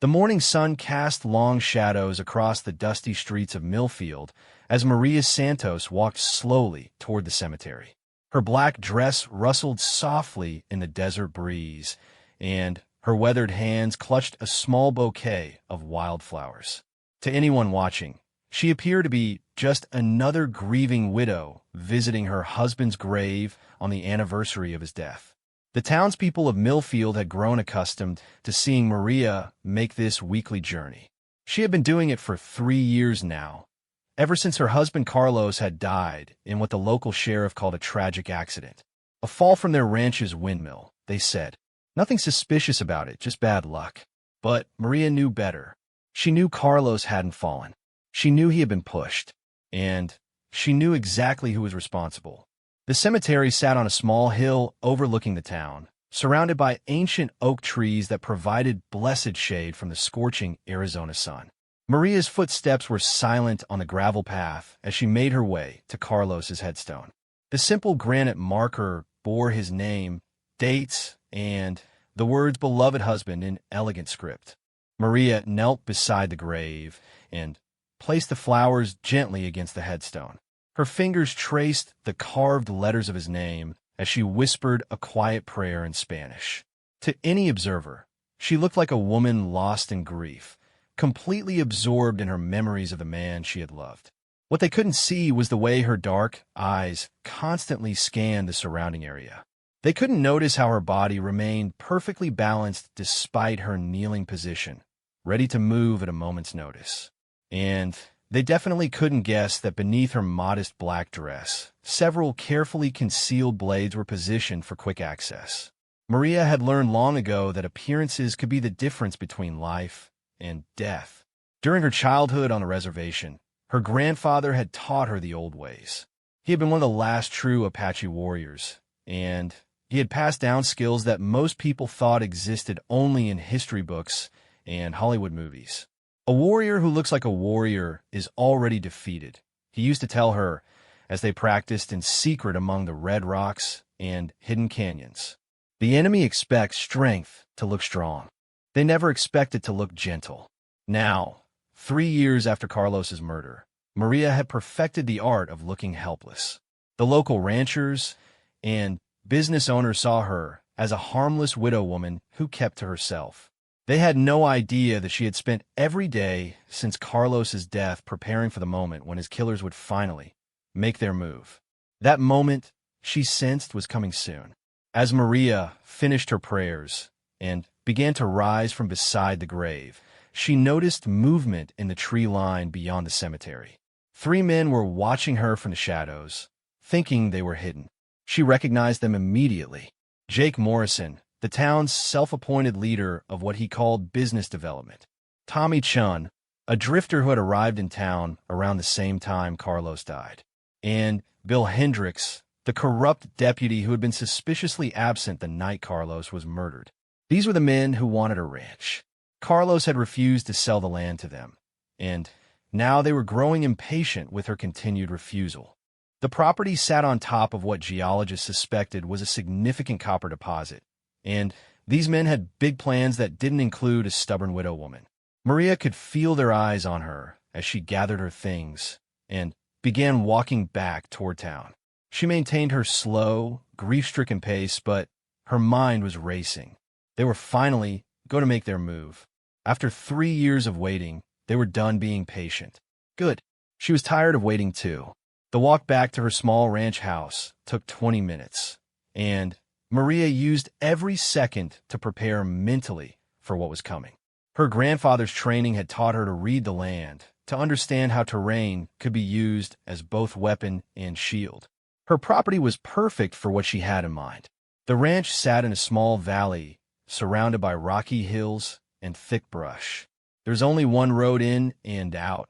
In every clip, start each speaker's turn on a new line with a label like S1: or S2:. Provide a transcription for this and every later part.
S1: The morning sun cast long shadows across the dusty streets of Millfield as Maria Santos walked slowly toward the cemetery. Her black dress rustled softly in the desert breeze, and her weathered hands clutched a small bouquet of wildflowers. To anyone watching, she appeared to be just another grieving widow visiting her husband's grave on the anniversary of his death. The townspeople of Millfield had grown accustomed to seeing Maria make this weekly journey. She had been doing it for 3 years now, ever since her husband Carlos had died in what the local sheriff called a tragic accident. A fall from their ranch's windmill, they said. Nothing suspicious about it, just bad luck. But Maria knew better. She knew Carlos hadn't fallen. She knew he had been pushed. And she knew exactly who was responsible. The cemetery sat on a small hill overlooking the town, surrounded by ancient oak trees that provided blessed shade from the scorching Arizona sun. Maria's footsteps were silent on the gravel path as she made her way to Carlos's headstone. The simple granite marker bore his name, dates, and the words "beloved husband" in elegant script. Maria knelt beside the grave and placed the flowers gently against the headstone. Her fingers traced the carved letters of his name as she whispered a quiet prayer in Spanish. To any observer, she looked like a woman lost in grief, completely absorbed in her memories of the man she had loved. What they couldn't see was the way her dark eyes constantly scanned the surrounding area. They couldn't notice how her body remained perfectly balanced despite her kneeling position, ready to move at a moment's notice. And they definitely couldn't guess that beneath her modest black dress, several carefully concealed blades were positioned for quick access. Maria had learned long ago that appearances could be the difference between life and death. During her childhood on the reservation, her grandfather had taught her the old ways. He had been one of the last true Apache warriors, and he had passed down skills that most people thought existed only in history books and Hollywood movies. A warrior who looks like a warrior is already defeated, he used to tell her as they practiced in secret among the red rocks and hidden canyons. The enemy expects strength to look strong. They never expect it to look gentle. Now, 3 years after Carlos's murder, Maria had perfected the art of looking helpless. The local ranchers and business owners saw her as a harmless widow woman who kept to herself. They had no idea that she had spent every day since Carlos's death preparing for the moment when his killers would finally make their move. That moment, she sensed, was coming soon. As Maria finished her prayers and began to rise from beside the grave, she noticed movement in the tree line beyond the cemetery. 3 men were watching her from the shadows, thinking they were hidden. She recognized them immediately. Jake Morrison, the town's self-appointed leader of what he called business development. Tommy Chun, a drifter who had arrived in town around the same time Carlos died. And Bill Hendricks, the corrupt deputy who had been suspiciously absent the night Carlos was murdered. These were the men who wanted a ranch. Carlos had refused to sell the land to them, and now they were growing impatient with her continued refusal. The property sat on top of what geologists suspected was a significant copper deposit, and these men had big plans that didn't include a stubborn widow woman. Maria could feel their eyes on her as she gathered her things and began walking back toward town. She maintained her slow, grief-stricken pace, but her mind was racing. They were finally going to make their move. After 3 years of waiting, they were done being patient. Good. She was tired of waiting too. The walk back to her small ranch house took 20 minutes, and Maria used every second to prepare mentally for what was coming. Her grandfather's training had taught her to read the land, to understand how terrain could be used as both weapon and shield. Her property was perfect for what she had in mind. The ranch sat in a small valley, surrounded by rocky hills and thick brush. There's only one road in and out,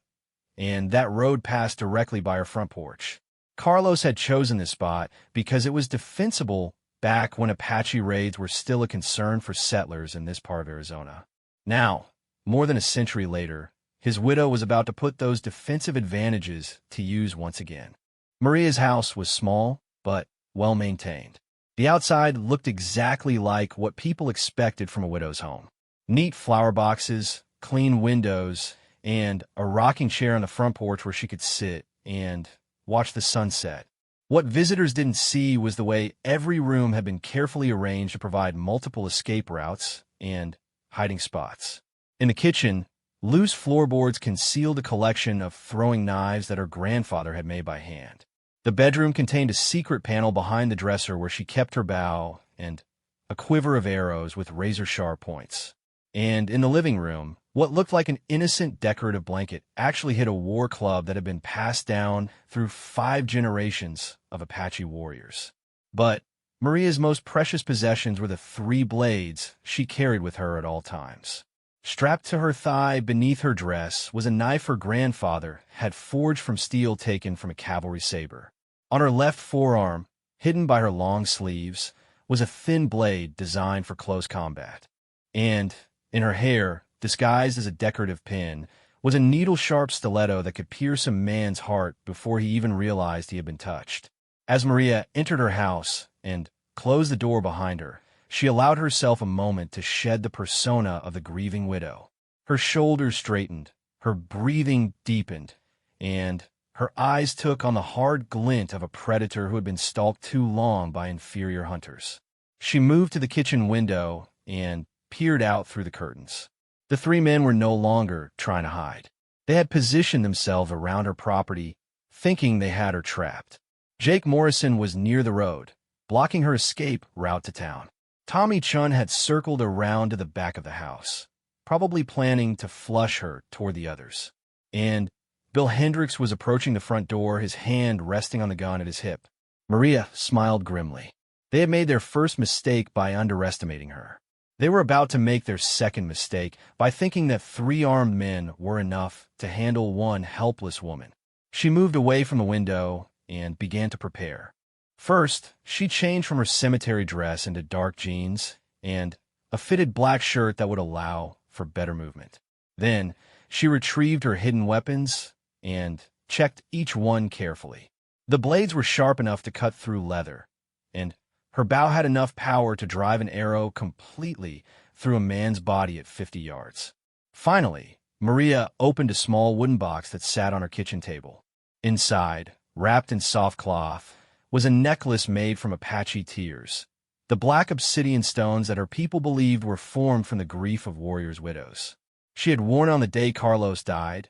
S1: and that road passed directly by her front porch. Carlos had chosen this spot because it was defensible back when Apache raids were still a concern for settlers in this part of Arizona. Now, more than a century later, his widow was about to put those defensive advantages to use once again. Maria's house was small, but well-maintained. The outside looked exactly like what people expected from a widow's home. Neat flower boxes, clean windows, and a rocking chair on the front porch where she could sit and watch the sunset. What visitors didn't see was the way every room had been carefully arranged to provide multiple escape routes and hiding spots. In the kitchen, loose floorboards concealed a collection of throwing knives that her grandfather had made by hand. The bedroom contained a secret panel behind the dresser where she kept her bow and a quiver of arrows with razor-sharp points. And in the living room, what looked like an innocent decorative blanket actually hid a war club that had been passed down through 5 generations of Apache warriors. But Maria's most precious possessions were the 3 blades she carried with her at all times. Strapped to her thigh beneath her dress was a knife her grandfather had forged from steel taken from a cavalry saber. On her left forearm, hidden by her long sleeves, was a thin blade designed for close combat. And in her hair, disguised as a decorative pin, was a needle-sharp stiletto that could pierce a man's heart before he even realized he had been touched. As Maria entered her house and closed the door behind her, she allowed herself a moment to shed the persona of the grieving widow. Her shoulders straightened, her breathing deepened, and her eyes took on the hard glint of a predator who had been stalked too long by inferior hunters. She moved to the kitchen window and peered out through the curtains. The 3 men were no longer trying to hide. They had positioned themselves around her property, thinking they had her trapped. Jake Morrison was near the road, blocking her escape route to town. Tommy Chun had circled around to the back of the house, probably planning to flush her toward the others. And Bill Hendricks was approaching the front door, his hand resting on the gun at his hip. Maria smiled grimly. They had made their first mistake by underestimating her. They were about to make their second mistake by thinking that 3 armed men were enough to handle one helpless woman. She moved away from the window and began to prepare. First, she changed from her cemetery dress into dark jeans and a fitted black shirt that would allow for better movement. Then, she retrieved her hidden weapons and checked each one carefully. The blades were sharp enough to cut through leather, and her bow had enough power to drive an arrow completely through a man's body at 50 yards. Finally, Maria opened a small wooden box that sat on her kitchen table. Inside, wrapped in soft cloth, was a necklace made from Apache tears, the black obsidian stones that her people believed were formed from the grief of warriors' widows. She had worn it on the day Carlos died,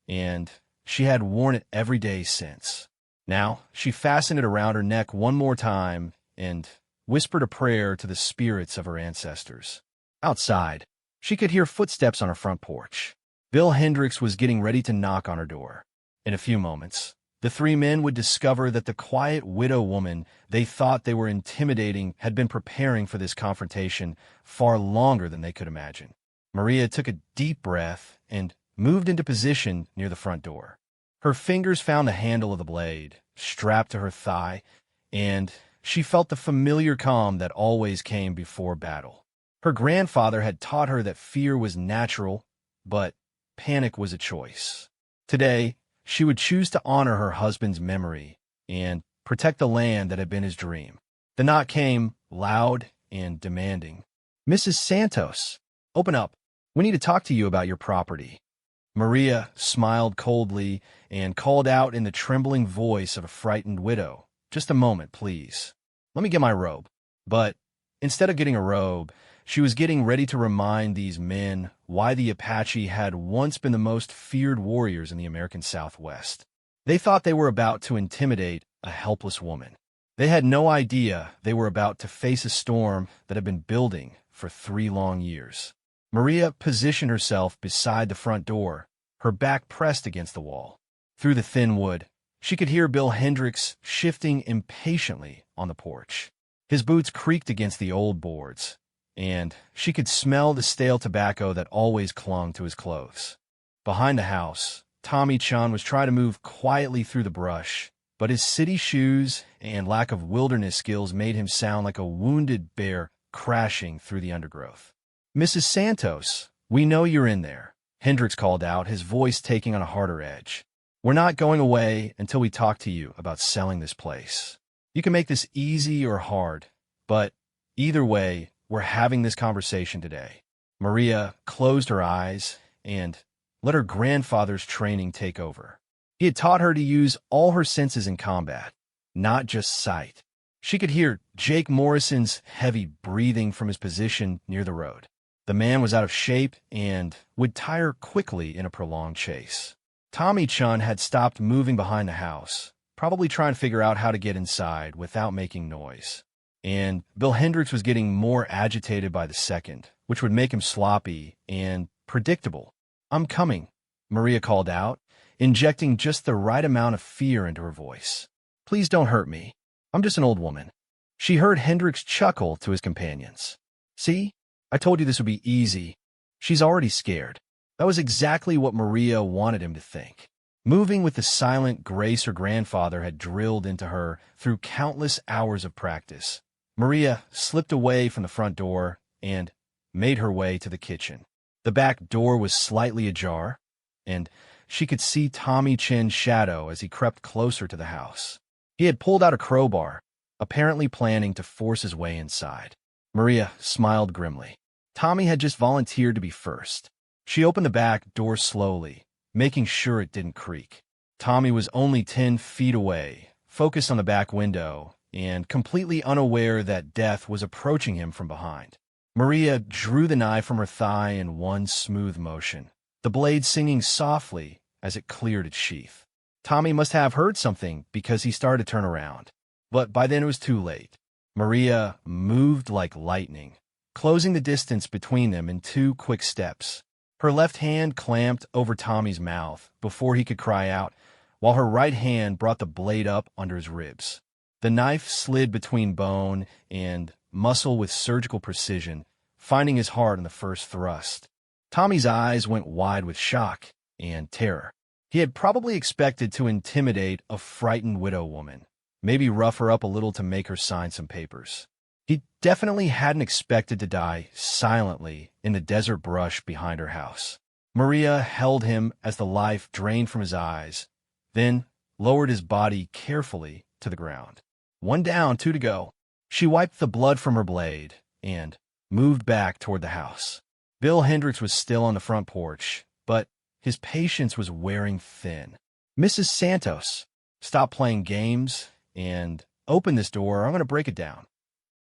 S1: and she had worn it every day since. Now, she fastened it around her neck one more time and whispered a prayer to the spirits of her ancestors. Outside, she could hear footsteps on her front porch. Bill Hendricks was getting ready to knock on her door. In a few moments, the 3 men would discover that the quiet widow woman they thought they were intimidating had been preparing for this confrontation far longer than they could imagine. Maria took a deep breath and moved into position near the front door. Her fingers found the handle of the blade, strapped to her thigh, and she felt the familiar calm that always came before battle. Her grandfather had taught her that fear was natural, but panic was a choice. Today, she would choose to honor her husband's memory and protect the land that had been his dream. The knock came, loud and demanding. "Mrs. Santos, open up. We need to talk to you about your property." Maria smiled coldly and called out in the trembling voice of a frightened widow, "Just a moment, please. Let me get my robe." But instead of getting a robe, she was getting ready to remind these men why the Apache had once been the most feared warriors in the American Southwest. They thought they were about to intimidate a helpless woman. They had no idea they were about to face a storm that had been building for 3 long years. Maria positioned herself beside the front door, her back pressed against the wall. Through the thin wood, she could hear Bill Hendricks shifting impatiently on the porch. His boots creaked against the old boards, and she could smell the stale tobacco that always clung to his clothes. Behind the house, Tommy Chun was trying to move quietly through the brush, but his city shoes and lack of wilderness skills made him sound like a wounded bear crashing through the undergrowth. "Mrs. Santos, we know you're in there," Hendricks called out, his voice taking on a harder edge. "We're not going away until we talk to you about selling this place. You can make this easy or hard, but either way, we're having this conversation today." Maria closed her eyes and let her grandfather's training take over. He had taught her to use all her senses in combat, not just sight. She could hear Jake Morrison's heavy breathing from his position near the road. The man was out of shape and would tire quickly in a prolonged chase. Tommy Chun had stopped moving behind the house, probably trying to figure out how to get inside without making noise. And Bill Hendricks was getting more agitated by the second, which would make him sloppy and predictable. "I'm coming," Maria called out, injecting just the right amount of fear into her voice. "Please don't hurt me. I'm just an old woman." She heard Hendricks chuckle to his companions. "See? I told you this would be easy. She's already scared." That was exactly what Maria wanted him to think. Moving with the silent grace her grandfather had drilled into her through countless hours of practice, Maria slipped away from the front door and made her way to the kitchen. The back door was slightly ajar, and she could see Tommy Chin's shadow as he crept closer to the house. He had pulled out a crowbar, apparently planning to force his way inside. Maria smiled grimly. Tommy had just volunteered to be first. She opened the back door slowly, making sure it didn't creak. Tommy was only 10 feet away, focused on the back window, and completely unaware that death was approaching him from behind. Maria drew the knife from her thigh in one smooth motion, the blade singing softly as it cleared its sheath. Tommy must have heard something because he started to turn around. But by then it was too late. Maria moved like lightning, closing the distance between them in 2 quick steps. Her left hand clamped over Tommy's mouth before he could cry out, while her right hand brought the blade up under his ribs. The knife slid between bone and muscle with surgical precision, finding his heart in the first thrust. Tommy's eyes went wide with shock and terror. He had probably expected to intimidate a frightened widow woman, maybe rough her up a little to make her sign some papers. He definitely hadn't expected to die silently in the desert brush behind her house. Maria held him as the life drained from his eyes, then lowered his body carefully to the ground. 1 down, 2 to go. She wiped the blood from her blade and moved back toward the house. Bill Hendricks was still on the front porch, but his patience was wearing thin. "Mrs. Santos, stop playing games and open this door or I'm going to break it down."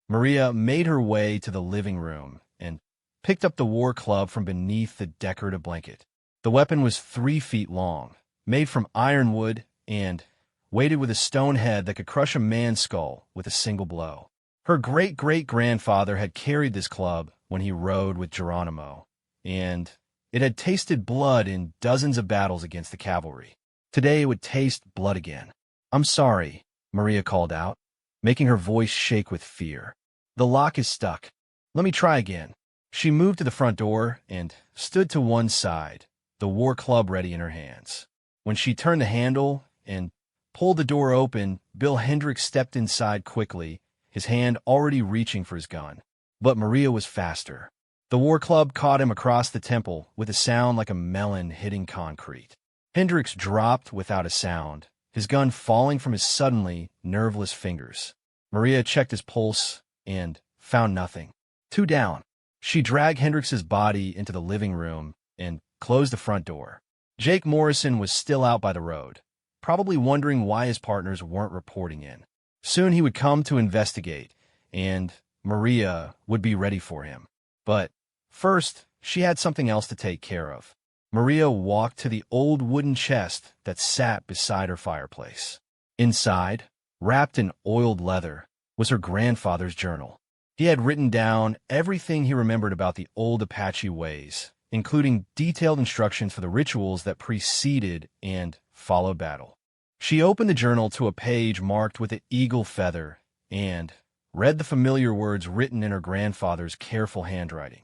S1: Maria made her way to the living room and picked up the war club from beneath the decorative blanket. The weapon was 3 feet long, made from ironwood and weighted with a stone head that could crush a man's skull with a single blow. Her great-great-grandfather had carried this club when he rode with Geronimo, and it had tasted blood in dozens of battles against the cavalry. Today it would taste blood again. "I'm sorry," Maria called out, making her voice shake with fear. "The lock is stuck. Let me try again." She moved to the front door and stood to one side, the war club ready in her hands. When she turned the handle and pulled the door open, Bill Hendricks stepped inside quickly, his hand already reaching for his gun. But Maria was faster. The war club caught him across the temple with a sound like a melon hitting concrete. Hendricks dropped without a sound, his gun falling from his suddenly nerveless fingers. Maria checked his pulse and found nothing. 2 down. She dragged Hendricks's body into the living room and closed the front door. Jake Morrison was still out by the road, probably wondering why his partners weren't reporting in. Soon he would come to investigate, and Maria would be ready for him. But first, she had something else to take care of. Maria walked to the old wooden chest that sat beside her fireplace. Inside, wrapped in oiled leather, was her grandfather's journal. He had written down everything he remembered about the old Apache ways, including detailed instructions for the rituals that preceded and followed battle. She opened the journal to a page marked with an eagle feather and read the familiar words written in her grandfather's careful handwriting.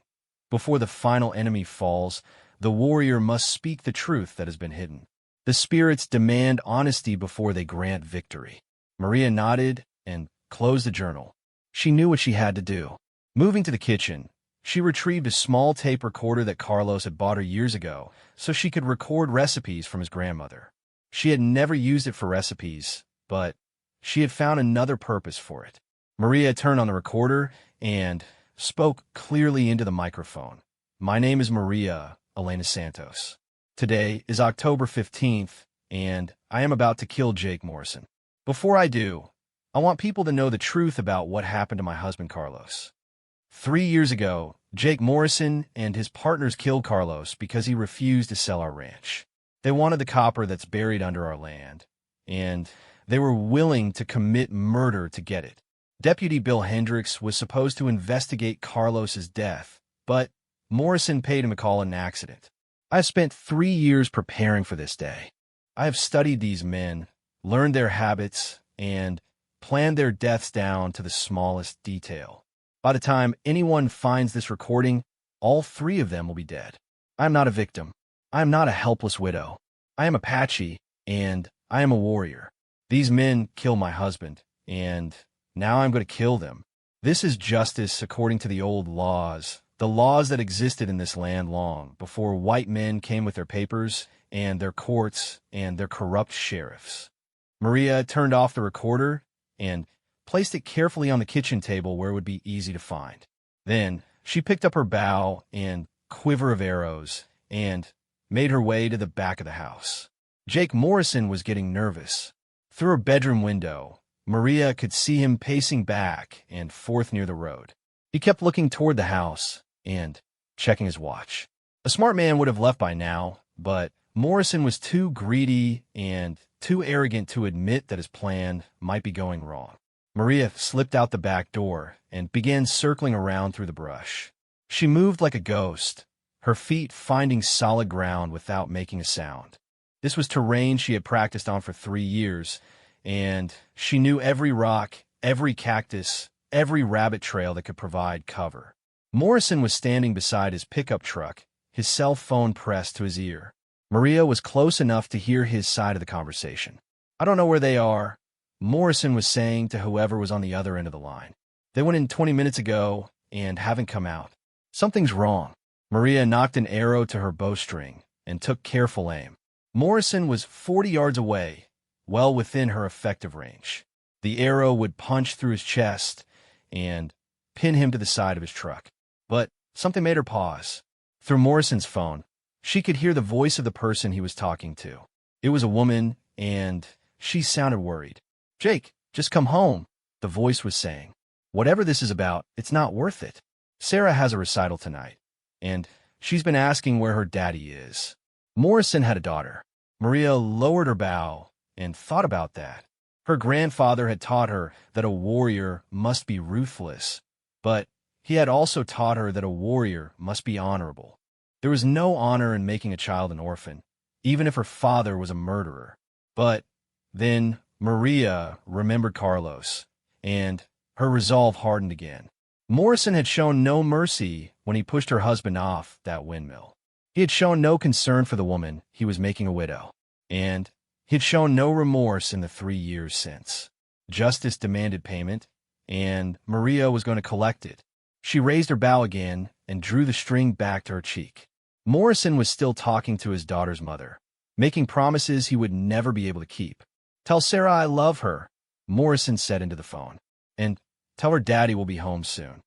S1: Before the final enemy falls, the warrior must speak the truth that has been hidden. The spirits demand honesty before they grant victory. Maria nodded and closed the journal. She knew what she had to do. Moving to the kitchen, she retrieved a small tape recorder that Carlos had bought her years ago so she could record recipes from his grandmother. She had never used it for recipes, but she had found another purpose for it. Maria turned on the recorder and spoke clearly into the microphone. My name is Maria Elena Santos. Today is October 15th, and I am about to kill Jake Morrison. Before I do, I want people to know the truth about what happened to my husband Carlos. 3 years ago, Jake Morrison and his partners killed Carlos because he refused to sell our ranch. They wanted the copper that's buried under our land, and they were willing to commit murder to get it. Deputy Bill Hendricks was supposed to investigate Carlos's death, but Morrison paid him to call it an accident. I have spent 3 years preparing for this day. I have studied these men, learned their habits, and planned their deaths down to the smallest detail. By the time anyone finds this recording, all 3 of them will be dead. I am not a victim. I am not a helpless widow. I am Apache, and I am a warrior. These men killed my husband, and now I'm going to kill them. This is justice according to the old laws, the laws that existed in this land long before white men came with their papers and their courts and their corrupt sheriffs. Maria turned off the recorder and placed it carefully on the kitchen table where it would be easy to find. Then she picked up her bow and quiver of arrows and made her way to the back of the house. Jake Morrison was getting nervous. Through her bedroom window, Maria could see him pacing back and forth near the road. He kept looking toward the house and checking his watch. A smart man would have left by now, but Morrison was too greedy and too arrogant to admit that his plan might be going wrong. Maria slipped out the back door and began circling around through the brush. She moved like a ghost, her feet finding solid ground without making a sound. This was terrain she had practiced on for 3 years, and she knew every rock, every cactus, every rabbit trail that could provide cover. Morrison was standing beside his pickup truck, his cell phone pressed to his ear. Maria was close enough to hear his side of the conversation. "I don't know where they are," Morrison was saying to whoever was on the other end of the line. "They went in 20 minutes ago and haven't come out. Something's wrong." Maria knocked an arrow to her bowstring and took careful aim. Morrison was 40 yards away, well within her effective range. The arrow would punch through his chest and pin him to the side of his truck. But something made her pause. Through Morrison's phone, she could hear the voice of the person he was talking to. It was a woman, and she sounded worried. "Jake, just come home," the voice was saying. "Whatever this is about, it's not worth it. Sarah has a recital tonight, and she's been asking where her daddy is." Morrison had a daughter. Maria lowered her bow and thought about that. Her grandfather had taught her that a warrior must be ruthless, but he had also taught her that a warrior must be honorable. There was no honor in making a child an orphan, even if her father was a murderer. But then Maria remembered Carlos, and her resolve hardened again. Morrison had shown no mercy when he pushed her husband off that windmill. He had shown no concern for the woman he was making a widow, and he had shown no remorse in the 3 years since. Justice demanded payment, and Maria was going to collect it. She raised her bow again and drew the string back to her cheek. Morrison was still talking to his daughter's mother, making promises he would never be able to keep. "Tell Sarah I love her," Morrison said into the phone, "and tell her daddy will be home soon."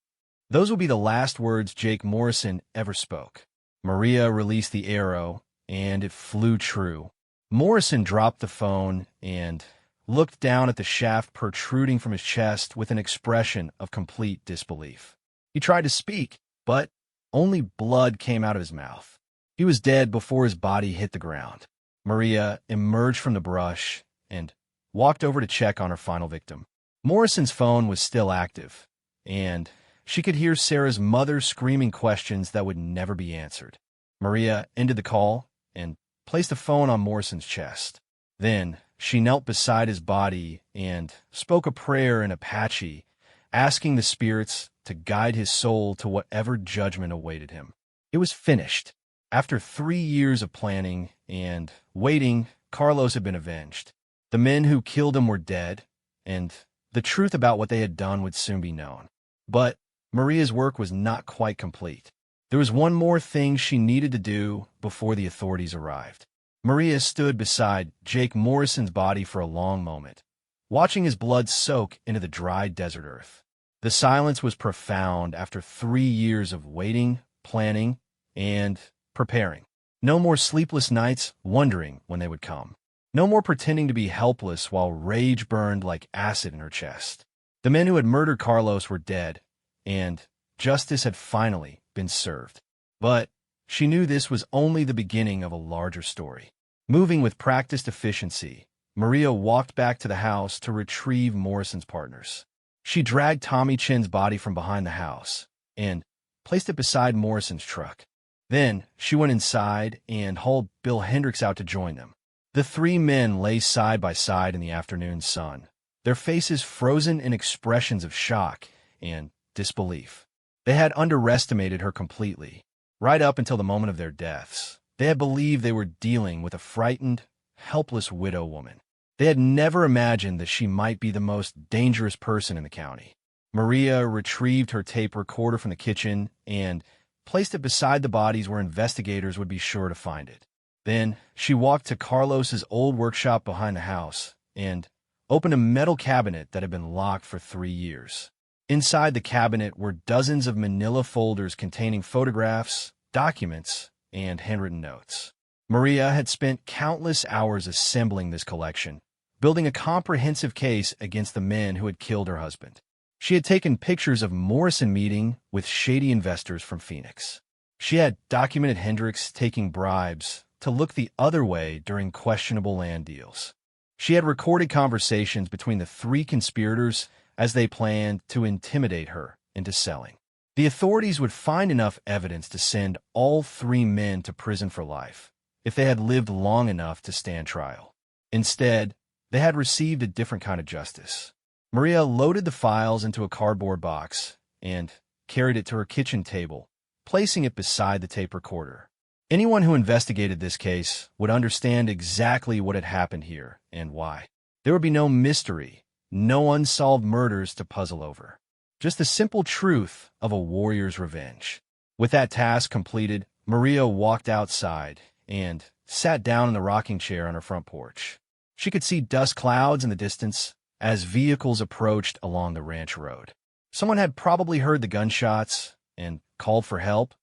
S1: Those will be the last words Jake Morrison ever spoke. Maria released the arrow, and it flew true. Morrison dropped the phone and looked down at the shaft protruding from his chest with an expression of complete disbelief. He tried to speak, but only blood came out of his mouth. He was dead before his body hit the ground. Maria emerged from the brush and walked over to check on her final victim. Morrison's phone was still active, and she could hear Sarah's mother screaming questions that would never be answered. Maria ended the call and placed the phone on Morrison's chest. Then she knelt beside his body and spoke a prayer in Apache, asking the spirits to guide his soul to whatever judgment awaited him. It was finished. After 3 years of planning and waiting, Carlos had been avenged. The men who killed him were dead, and the truth about what they had done would soon be known. But Maria's work was not quite complete. There was one more thing she needed to do before the authorities arrived. Maria stood beside Jake Morrison's body for a long moment, watching his blood soak into the dry desert earth. The silence was profound after 3 years of waiting, planning, and preparing. No more sleepless nights wondering when they would come. No more pretending to be helpless while rage burned like acid in her chest. The men who had murdered Carlos were dead, and justice had finally been served. But she knew this was only the beginning of a larger story. Moving with practiced efficiency, Maria walked back to the house to retrieve Morrison's partners. She dragged Tommy Chin's body from behind the house and placed it beside Morrison's truck. Then she went inside and hauled Bill Hendricks out to join them. The three men lay side by side in the afternoon sun, their faces frozen in expressions of shock and disbelief. They had underestimated her completely. Right up until the moment of their deaths, they had believed they were dealing with a frightened, helpless widow woman. They had never imagined that she might be the most dangerous person in the county. Maria retrieved her tape recorder from the kitchen and placed it beside the bodies where investigators would be sure to find it. Then she walked to Carlos's old workshop behind the house and opened a metal cabinet that had been locked for 3 years. Inside the cabinet were dozens of manila folders containing photographs, documents, and handwritten notes. Maria had spent countless hours assembling this collection, building a comprehensive case against the men who had killed her husband. She had taken pictures of Morrison meeting with shady investors from Phoenix. She had documented Hendricks taking bribes to look the other way during questionable land deals. She had recorded conversations between the three conspirators as they planned to intimidate her into selling. The authorities would find enough evidence to send all three men to prison for life if they had lived long enough to stand trial. Instead, they had received a different kind of justice. Maria loaded the files into a cardboard box and carried it to her kitchen table, placing it beside the tape recorder. Anyone who investigated this case would understand exactly what had happened here and why. There would be no mystery, no unsolved murders to puzzle over. Just the simple truth of a warrior's revenge. With that task completed, Maria walked outside and sat down in the rocking chair on her front porch. She could see dust clouds in the distance as vehicles approached along the ranch road. Someone had probably heard the gunshots and called for help,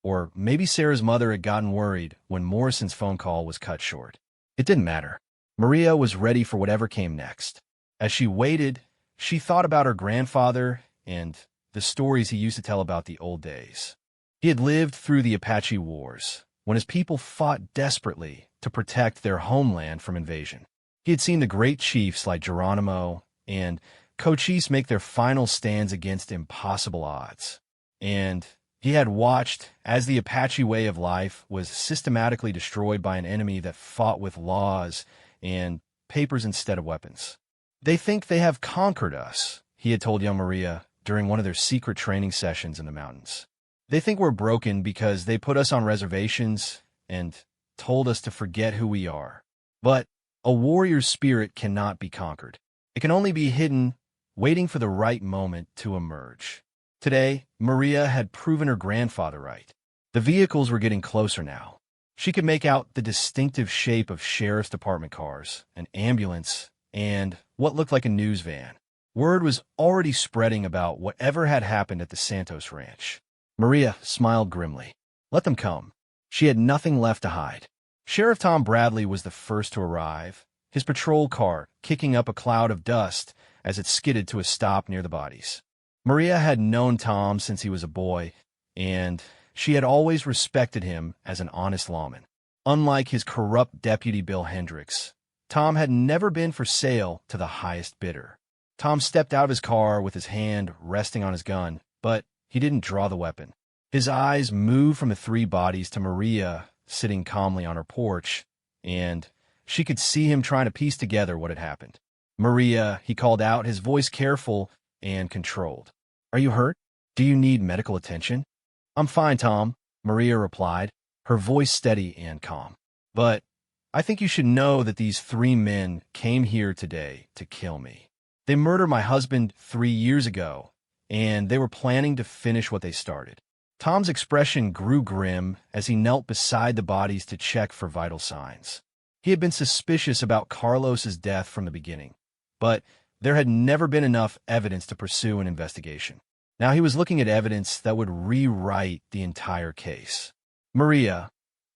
S1: or maybe Sarah's mother had gotten worried when Morrison's phone call was cut short. It didn't matter. Maria was ready for whatever came next. As she waited, she thought about her grandfather and the stories he used to tell about the old days. He had lived through the Apache Wars, when his people fought desperately to protect their homeland from invasion. He had seen the great chiefs like Geronimo and Cochise make their final stands against impossible odds. And he had watched as the Apache way of life was systematically destroyed by an enemy that fought with laws and papers instead of weapons. They think they have conquered us, he had told young Maria during one of their secret training sessions in the mountains. They think we're broken because they put us on reservations and told us to forget who we are. But a warrior's spirit cannot be conquered. It can only be hidden, waiting for the right moment to emerge. Today, Maria had proven her grandfather right. The vehicles were getting closer now. She could make out the distinctive shape of sheriff's department cars, an ambulance, and what looked like a news van. Word was already spreading about whatever had happened at the Santos Ranch. Maria smiled grimly. Let them come. She had nothing left to hide. Sheriff Tom Bradley was the first to arrive, his patrol car kicking up a cloud of dust as it skidded to a stop near the bodies. Maria had known Tom since he was a boy, and she had always respected him as an honest lawman. Unlike his corrupt deputy Bill Hendricks, Tom had never been for sale to the highest bidder. Tom stepped out of his car with his hand resting on his gun, but he didn't draw the weapon. His eyes moved from the three bodies to Maria sitting calmly on her porch, and she could see him trying to piece together what had happened. Maria, he called out, his voice careful and controlled. Are you hurt? Do you need medical attention? I'm fine, Tom, Maria replied, her voice steady and calm. But I think you should know that these three men came here today to kill me. They murdered my husband 3 years ago, and they were planning to finish what they started. Tom's expression grew grim as he knelt beside the bodies to check for vital signs. He had been suspicious about Carlos's death from the beginning, but there had never been enough evidence to pursue an investigation. Now he was looking at evidence that would rewrite the entire case. Maria,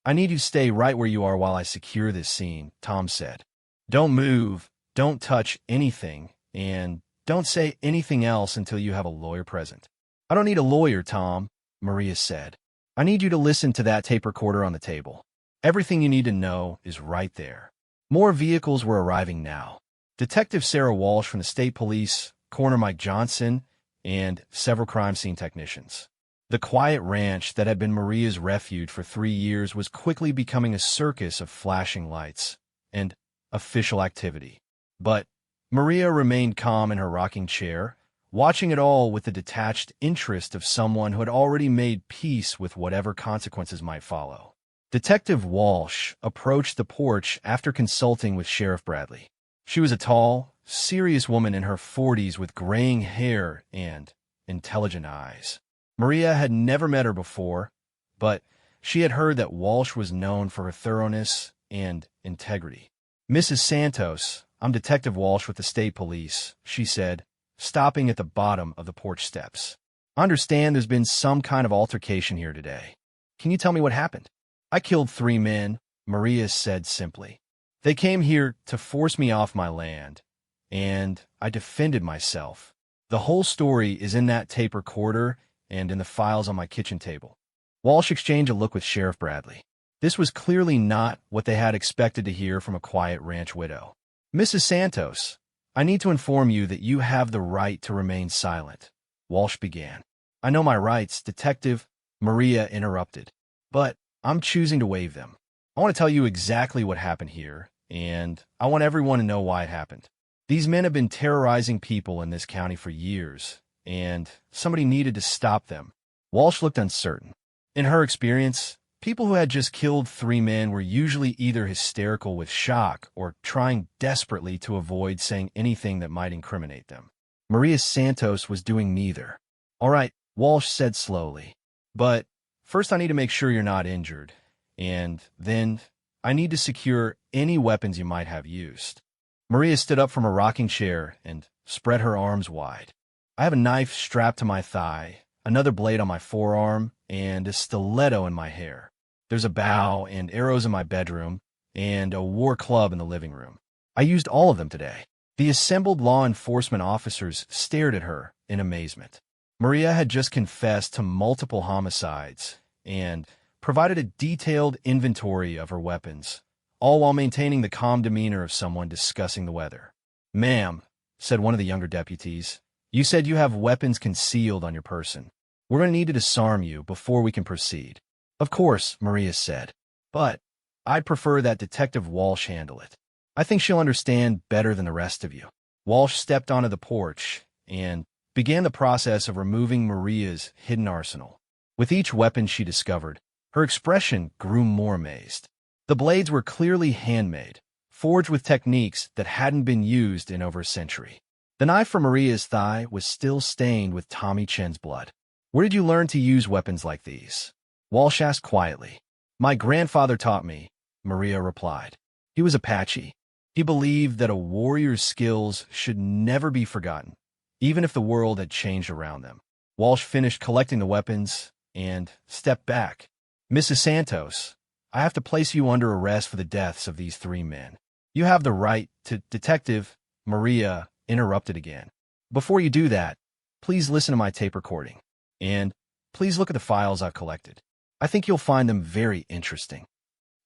S1: I need you to stay right where you are while I secure this scene, Tom said. Don't move, don't touch anything, and don't say anything else until you have a lawyer present. I don't need a lawyer, Tom, Maria said. I need you to listen to that tape recorder on the table. Everything you need to know is right there. More vehicles were arriving now. Detective Sarah Walsh from the State Police, Coroner Mike Johnson, and several crime scene technicians. The quiet ranch that had been Maria's refuge for 3 years was quickly becoming a circus of flashing lights and official activity. But Maria remained calm in her rocking chair, watching it all with the detached interest of someone who had already made peace with whatever consequences might follow. Detective Walsh approached the porch after consulting with Sheriff Bradley. She was a tall, serious woman in her 40s with graying hair and intelligent eyes. Maria had never met her before, but she had heard that Walsh was known for her thoroughness and integrity. Mrs. Santos, I'm Detective Walsh with the State Police, she said, stopping at the bottom of the porch steps. I understand there's been some kind of altercation here today. Can you tell me what happened? I killed 3 men, Maria said simply. They came here to force me off my land, and I defended myself. The whole story is in that tape recorder and in the files on my kitchen table. Walsh exchanged a look with Sheriff Bradley. This was clearly not what they had expected to hear from a quiet ranch widow. Mrs. Santos, I need to inform you that you have the right to remain silent, Walsh began. I know my rights, Detective, Maria interrupted, but I'm choosing to waive them. I want to tell you exactly what happened here, and I want everyone to know why it happened. These men have been terrorizing people in this county for years, and somebody needed to stop them. Walsh looked uncertain. In her experience, people who had just killed 3 men were usually either hysterical with shock or trying desperately to avoid saying anything that might incriminate them. Maria Santos was doing neither. All right, Walsh said slowly, but first I need to make sure you're not injured, and then I need to secure any weapons you might have used. Maria stood up from her rocking chair and spread her arms wide. I have a knife strapped to my thigh, another blade on my forearm, and a stiletto in my hair. There's a bow and arrows in my bedroom, and a war club in the living room. I used all of them today. The assembled law enforcement officers stared at her in amazement. Maria had just confessed to multiple homicides and provided a detailed inventory of her weapons, all while maintaining the calm demeanor of someone discussing the weather. Ma'am, said one of the younger deputies, you said you have weapons concealed on your person. We're going to need to disarm you before we can proceed. Of course, Maria said, but I'd prefer that Detective Walsh handle it. I think she'll understand better than the rest of you. Walsh stepped onto the porch and began the process of removing Maria's hidden arsenal. With each weapon she discovered, her expression grew more amazed. The blades were clearly handmade, forged with techniques that hadn't been used in over a century. The knife from Maria's thigh was still stained with Tommy Chen's blood. Where did you learn to use weapons like these? Walsh asked quietly. My grandfather taught me, Maria replied. He was Apache. He believed that a warrior's skills should never be forgotten, even if the world had changed around them. Walsh finished collecting the weapons and stepped back. Mrs. Santos, I have to place you under arrest for the deaths of these 3 men. You have the right to... Detective, Maria interrupted again. Before you do that, please listen to my tape recording. And please look at the files I've collected. I think you'll find them very interesting.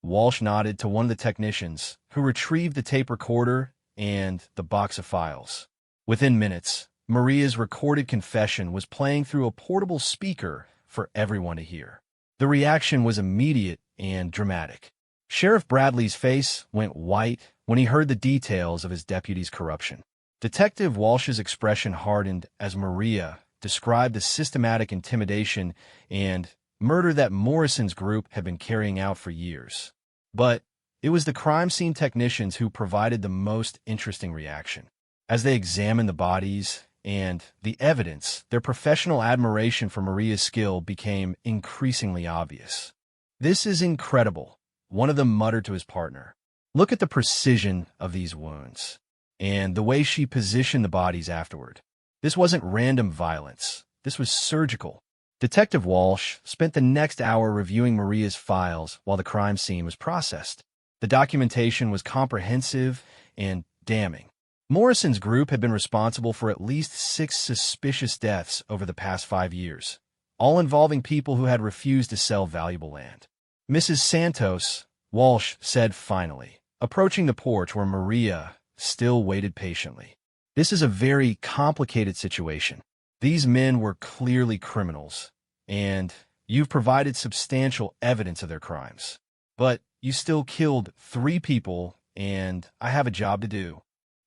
S1: Walsh nodded to one of the technicians, who retrieved the tape recorder and the box of files. Within minutes, Maria's recorded confession was playing through a portable speaker for everyone to hear. The reaction was immediate and dramatic. Sheriff Bradley's face went white when he heard the details of his deputy's corruption. Detective Walsh's expression hardened as Maria described the systematic intimidation and murder that Morrison's group had been carrying out for years. But it was the crime scene technicians who provided the most interesting reaction. As they examined the bodies and the evidence, their professional admiration for Maria's skill became increasingly obvious. This is incredible, one of them muttered to his partner. Look at the precision of these wounds, and the way she positioned the bodies afterward. This wasn't random violence. This was surgical. Detective Walsh spent the next hour reviewing Maria's files while the crime scene was processed. The documentation was comprehensive and damning. Morrison's group had been responsible for at least 6 suspicious deaths over the past 5 years, all involving people who had refused to sell valuable land. Mrs. Santos, Walsh said finally, approaching the porch where Maria still waited patiently. This is a very complicated situation. These men were clearly criminals, and you've provided substantial evidence of their crimes. But you still killed 3 people, and I have a job to do.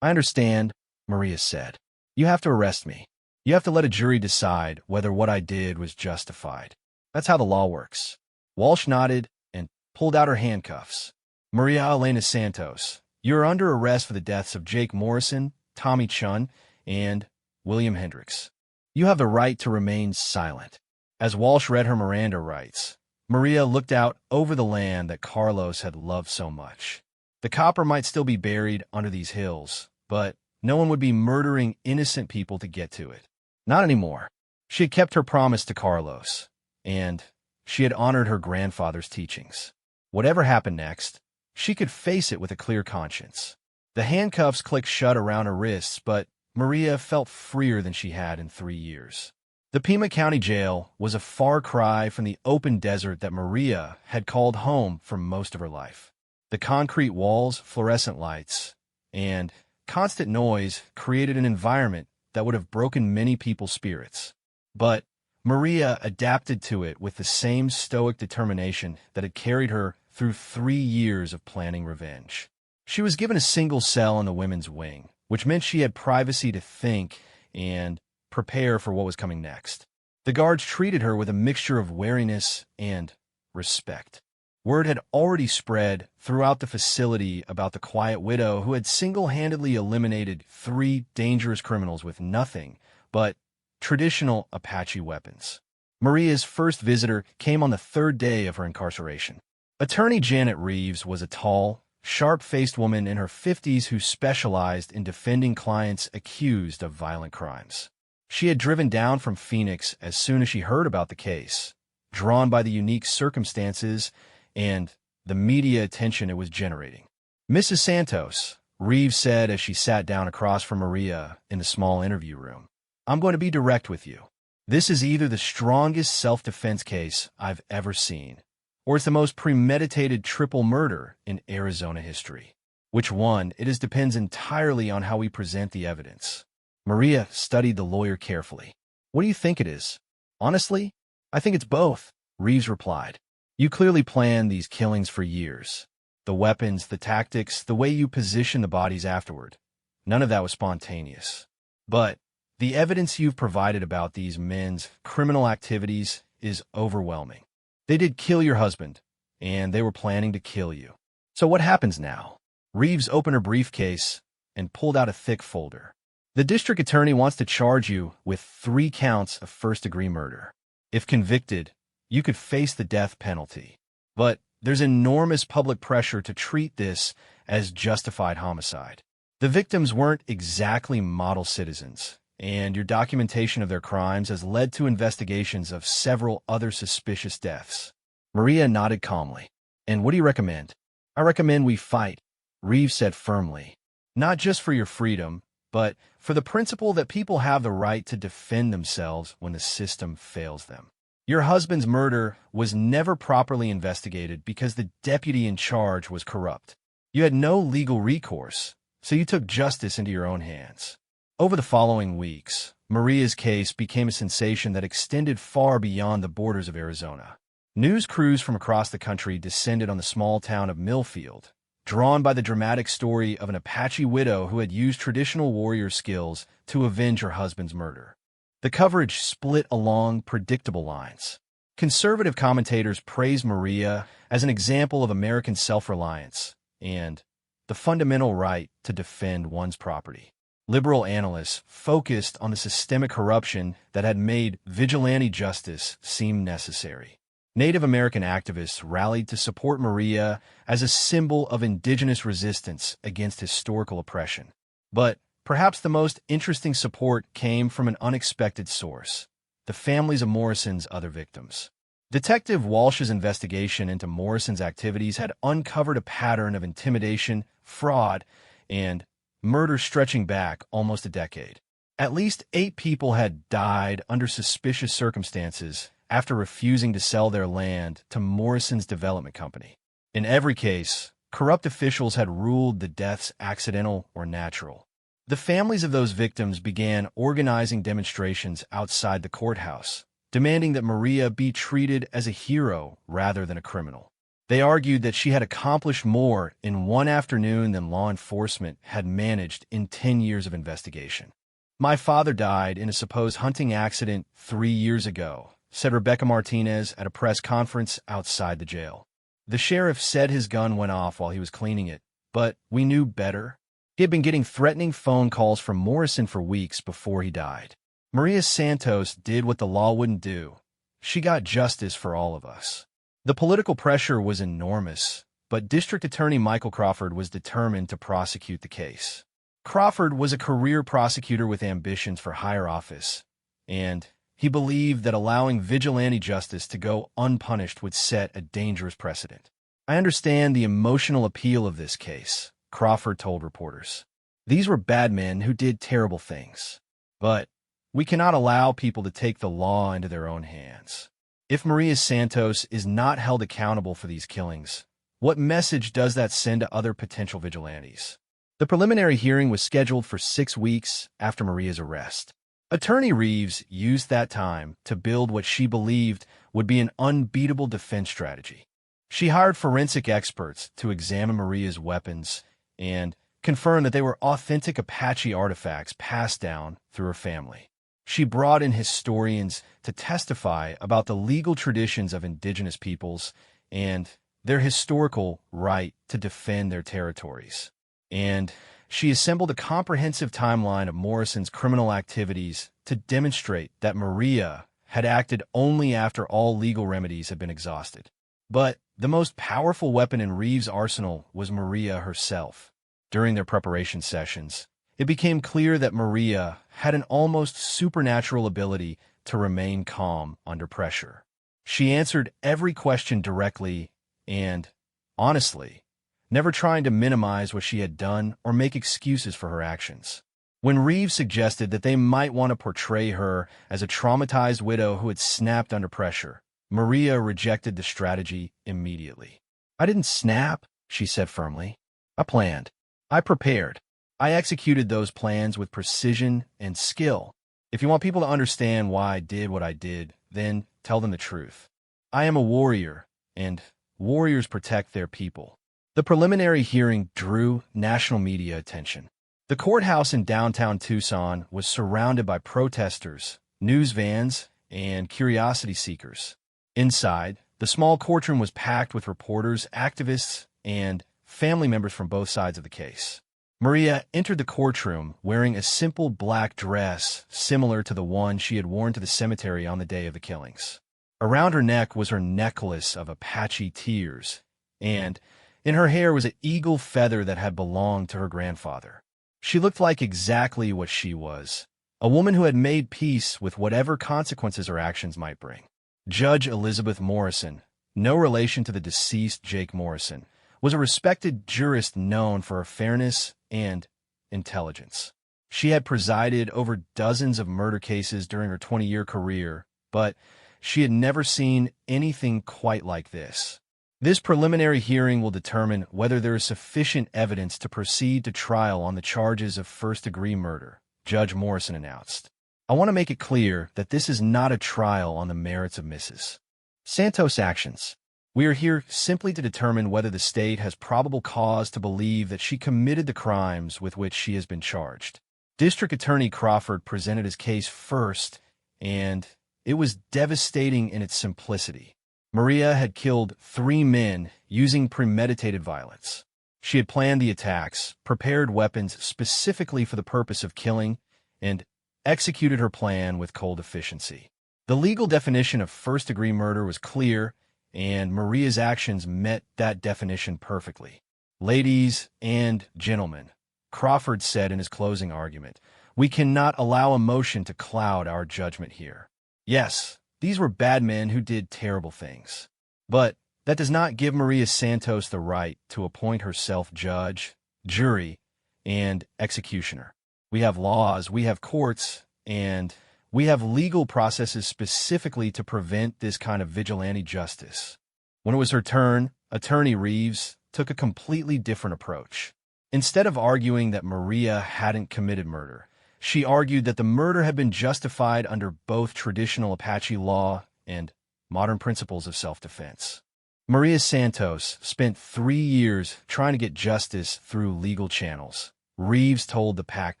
S1: I understand, Maria said. You have to arrest me. You have to let a jury decide whether what I did was justified. That's how the law works. Walsh nodded and pulled out her handcuffs. Maria Elena Santos, you are under arrest for the deaths of Jake Morrison, Tommy Chun, and William Hendricks. You have the right to remain silent. As Walsh read her Miranda rights, Maria looked out over the land that Carlos had loved so much. The copper might still be buried under these hills, but no one would be murdering innocent people to get to it. Not anymore. She had kept her promise to Carlos, and she had honored her grandfather's teachings. Whatever happened next, she could face it with a clear conscience. The handcuffs clicked shut around her wrists, but Maria felt freer than she had in 3 years. The Pima County Jail was a far cry from the open desert that Maria had called home for most of her life. The concrete walls, fluorescent lights, and constant noise created an environment that would have broken many people's spirits. But Maria adapted to it with the same stoic determination that had carried her through 3 years of planning revenge. She was given a single cell in the women's wing, which meant she had privacy to think and prepare for what was coming next. The guards treated her with a mixture of wariness and respect. Word had already spread throughout the facility about the quiet widow who had single-handedly eliminated 3 dangerous criminals with nothing but traditional Apache weapons. Maria's first visitor came on the 3rd day of her incarceration. Attorney Janet Reeves was a tall, sharp-faced woman in her 50s who specialized in defending clients accused of violent crimes. She had driven down from Phoenix as soon as she heard about the case, drawn by the unique circumstances and the media attention it was generating. Mrs. Santos, Reeves said as she sat down across from Maria in the small interview room, I'm going to be direct with you. This is either the strongest self-defense case I've ever seen, or it's the most premeditated triple murder in Arizona history. Which one? It depends entirely on how we present the evidence. Maria studied the lawyer carefully. What do you think it is? Honestly, I think it's both, Reeves replied. You clearly planned these killings for years. The weapons, the tactics, the way you position the bodies afterward. None of that was spontaneous. But the evidence you've provided about these men's criminal activities is overwhelming. They did kill your husband, and they were planning to kill you. So what happens now? Reeves opened her briefcase and pulled out a thick folder. The district attorney wants to charge you with 3 counts of first-degree murder. If convicted, you could face the death penalty. But there's enormous public pressure to treat this as justified homicide. The victims weren't exactly model citizens, and your documentation of their crimes has led to investigations of several other suspicious deaths. Maria nodded calmly. And what do you recommend? I recommend we fight, Reeves said firmly. Not just for your freedom, but for the principle that people have the right to defend themselves when the system fails them. Your husband's murder was never properly investigated because the deputy in charge was corrupt. You had no legal recourse, so you took justice into your own hands. Over the following weeks, Maria's case became a sensation that extended far beyond the borders of Arizona. News crews from across the country descended on the small town of Millfield, drawn by the dramatic story of an Apache widow who had used traditional warrior skills to avenge her husband's murder. The coverage split along predictable lines. Conservative commentators praised Maria as an example of American self-reliance and the fundamental right to defend one's property. Liberal analysts focused on the systemic corruption that had made vigilante justice seem necessary. Native American activists rallied to support Maria as a symbol of indigenous resistance against historical oppression. But perhaps the most interesting support came from an unexpected source: the families of Morrison's other victims. Detective Walsh's investigation into Morrison's activities had uncovered a pattern of intimidation, fraud, and murder stretching back almost a decade. At least 8 people had died under suspicious circumstances after refusing to sell their land to Morrison's development company. In every case, corrupt officials had ruled the deaths accidental or natural. The families of those victims began organizing demonstrations outside the courthouse, demanding that Maria be treated as a hero rather than a criminal. They argued that she had accomplished more in one afternoon than law enforcement had managed in 10 years of investigation. "My father died in a supposed hunting accident 3 years ago," said Rebecca Martinez at a press conference outside the jail. "The sheriff said his gun went off while he was cleaning it, but we knew better." He had been getting threatening phone calls from Morrison for weeks before he died. Maria Santos did what the law wouldn't do. She got justice for all of us. The political pressure was enormous, but District Attorney Michael Crawford was determined to prosecute the case. Crawford was a career prosecutor with ambitions for higher office, and he believed that allowing vigilante justice to go unpunished would set a dangerous precedent. "I understand the emotional appeal of this case," Crawford told reporters. "These were bad men who did terrible things. But we cannot allow people to take the law into their own hands. If Maria Santos is not held accountable for these killings, what message does that send to other potential vigilantes?" The preliminary hearing was scheduled for 6 weeks after Maria's arrest. Attorney Reeves used that time to build what she believed would be an unbeatable defense strategy. She hired forensic experts to examine Maria's weapons and confirm that they were authentic Apache artifacts passed down through her family. She brought in historians to testify about the legal traditions of indigenous peoples and their historical right to defend their territories. And she assembled a comprehensive timeline of Morrison's criminal activities to demonstrate that Maria had acted only after all legal remedies had been exhausted. But the most powerful weapon in Reeves' arsenal was Maria herself. During their preparation sessions, it became clear that Maria had an almost supernatural ability to remain calm under pressure. She answered every question directly and, honestly, never trying to minimize what she had done or make excuses for her actions. When Reeves suggested that they might want to portray her as a traumatized widow who had snapped under pressure, Maria rejected the strategy immediately. "I didn't snap," she said firmly. "I planned. I prepared. I executed those plans with precision and skill. If you want people to understand why I did what I did, then tell them the truth. I am a warrior, and warriors protect their people." The preliminary hearing drew national media attention. The courthouse in downtown Tucson was surrounded by protesters, news vans, and curiosity seekers. Inside, the small courtroom was packed with reporters, activists, and family members from both sides of the case. Maria entered the courtroom wearing a simple black dress similar to the one she had worn to the cemetery on the day of the killings. Around her neck was her necklace of Apache tears, and in her hair was an eagle feather that had belonged to her grandfather. She looked like exactly what she was, a woman who had made peace with whatever consequences her actions might bring. Judge Elizabeth Morrison, no relation to the deceased Jake Morrison, was a respected jurist known for her fairness and intelligence. She had presided over dozens of murder cases during her 20-year career, but she had never seen anything quite like this. This preliminary hearing will determine whether there is sufficient evidence to proceed to trial on the charges of first-degree murder, Judge Morrison announced. "I want to make it clear that this is not a trial on the merits of Mrs. Santos' actions. We are here simply to determine whether the state has probable cause to believe that she committed the crimes with which she has been charged." District Attorney Crawford presented his case first, and it was devastating in its simplicity. Maria had killed 3 men using premeditated violence. She had planned the attacks, prepared weapons specifically for the purpose of killing, and executed her plan with cold efficiency. The legal definition of first-degree murder was clear, and Maria's actions met that definition perfectly. "Ladies and gentlemen," Crawford said in his closing argument, "we cannot allow emotion to cloud our judgment here. Yes, these were bad men who did terrible things. But that does not give Maria Santos the right to appoint herself judge, jury, and executioner. We have laws, we have courts, and we have legal processes specifically to prevent this kind of vigilante justice. When it was her turn, Attorney Reeves took a completely different approach. Instead of arguing that Maria hadn't committed murder, she argued that the murder had been justified under both traditional Apache law and modern principles of self-defense. Maria Santos spent 3 years trying to get justice through legal channels, Reeves told the packed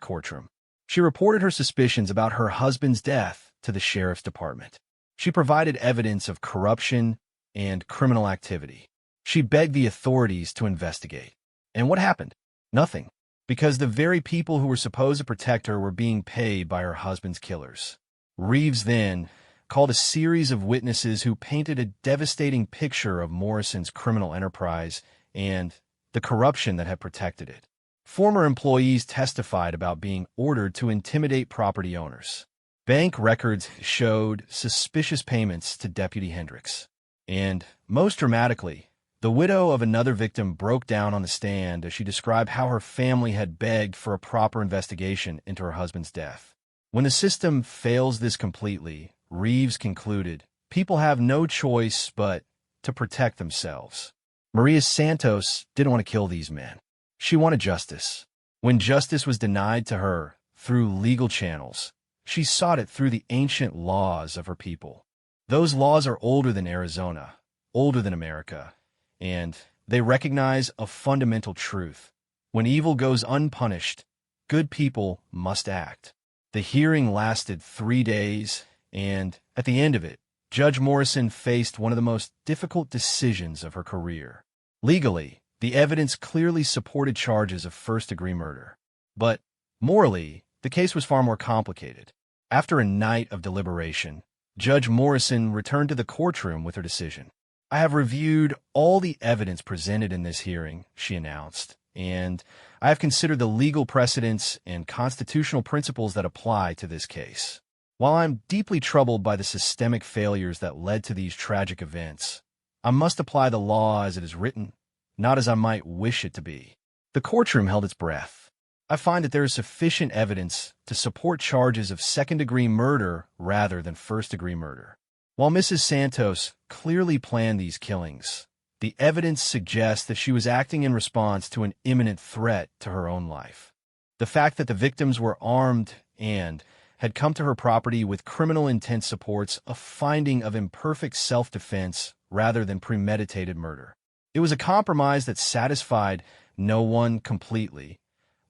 S1: courtroom. She reported her suspicions about her husband's death to the sheriff's department. She provided evidence of corruption and criminal activity. She begged the authorities to investigate. And what happened? Nothing. Because the very people who were supposed to protect her were being paid by her husband's killers. Reeves then called a series of witnesses who painted a devastating picture of Morrison's criminal enterprise and the corruption that had protected it. Former employees testified about being ordered to intimidate property owners. Bank records showed suspicious payments to Deputy Hendricks. And, most dramatically, the widow of another victim broke down on the stand as she described how her family had begged for a proper investigation into her husband's death. When the system fails this completely, Reeves concluded, people have no choice but to protect themselves. Maria Santos didn't want to kill these men. She wanted justice. When justice was denied to her through legal channels, she sought it through the ancient laws of her people. Those laws are older than Arizona, older than America, and they recognize a fundamental truth. When evil goes unpunished, good people must act. The hearing lasted 3 days, and at the end of it, Judge Morrison faced one of the most difficult decisions of her career. Legally, the evidence clearly supported charges of first-degree murder. But morally, the case was far more complicated. After a night of deliberation, Judge Morrison returned to the courtroom with her decision. I have reviewed all the evidence presented in this hearing, she announced, and I have considered the legal precedents and constitutional principles that apply to this case. While I'm deeply troubled by the systemic failures that led to these tragic events, I must apply the law as it is written, not as I might wish it to be. The courtroom held its breath. I find that there is sufficient evidence to support charges of second-degree murder rather than first-degree murder. While Mrs. Santos clearly planned these killings, the evidence suggests that she was acting in response to an imminent threat to her own life. The fact that the victims were armed and had come to her property with criminal intent supports a finding of imperfect self-defense rather than premeditated murder. It was a compromise that satisfied no one completely,